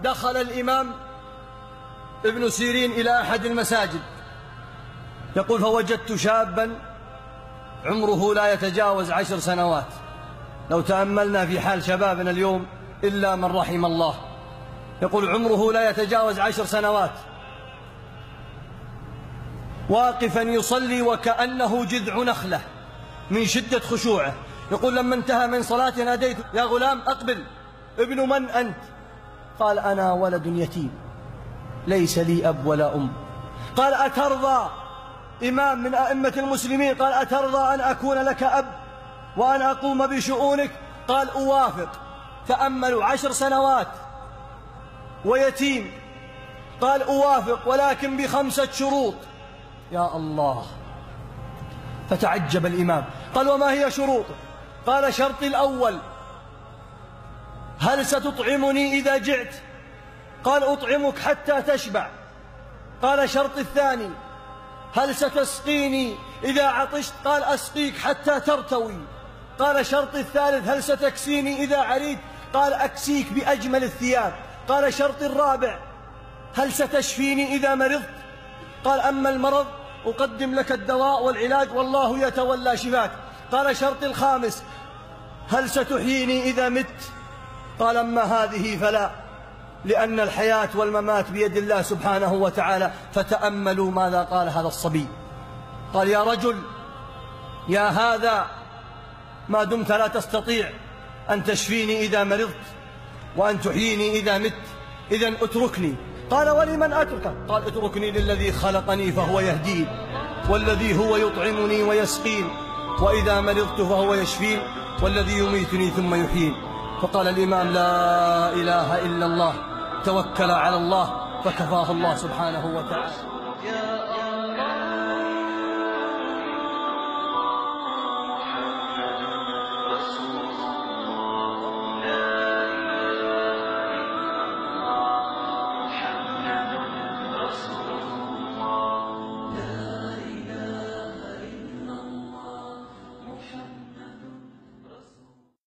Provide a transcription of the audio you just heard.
دخل الإمام ابن سيرين إلى أحد المساجد، يقول: فوجدت شابا عمره لا يتجاوز 10 سنوات. لو تأملنا في حال شبابنا اليوم إلا من رحم الله، يقول عمره لا يتجاوز 10 سنوات، واقفا يصلي وكأنه جذع نخلة من شدة خشوعه. يقول: لما انتهى من صلاته ناديت: يا غلام أقبل، ابن من أنت؟ قال: أنا ولد يتيم ليس لي أب ولا أم. قال: أترضى، إمام من أئمة المسلمين، قال: أترضى أن أكون لك أب وأن أقوم بشؤونك؟ قال: أوافق. تأملوا، 10 سنوات ويتيم. قال: أوافق ولكن ب5 شروط. يا الله! فتعجب الإمام، قال: وما هي شروطك؟ قال: شرطي الأول: هل ستطعمني إذا جعت؟ قال: أطعمك حتى تشبع. قال: شرطي الثاني: هل ستسقيني إذا عطشت؟ قال: أسقيك حتى ترتوي. قال: شرطي الثالث: هل ستكسيني إذا عريت؟ قال: أكسيك بأجمل الثياب. قال: شرطي الرابع: هل ستشفيني إذا مرضت؟ قال: أما المرض أقدم لك الدواء والعلاج والله يتولى شفاك. قال: شرطي الخامس: هل ستحييني إذا مت؟ قال: أما هذه فلا، لأن الحياة والممات بيد الله سبحانه وتعالى. فتأملوا ماذا قال هذا الصبي. قال: يا رجل، يا هذا، ما دمت لا تستطيع أن تشفيني إذا مرضت وأن تحييني إذا مت، إذن اتركني. قال: ولمن أتركه؟ قال: اتركني للذي خلقني فهو يهدين، والذي هو يطعمني ويسقين، وإذا مرضت فهو يشفين، والذي يميتني ثم يحيين. فقال الإمام: لا إله إلا الله. توكل على الله فكفاه الله سبحانه وتعالى.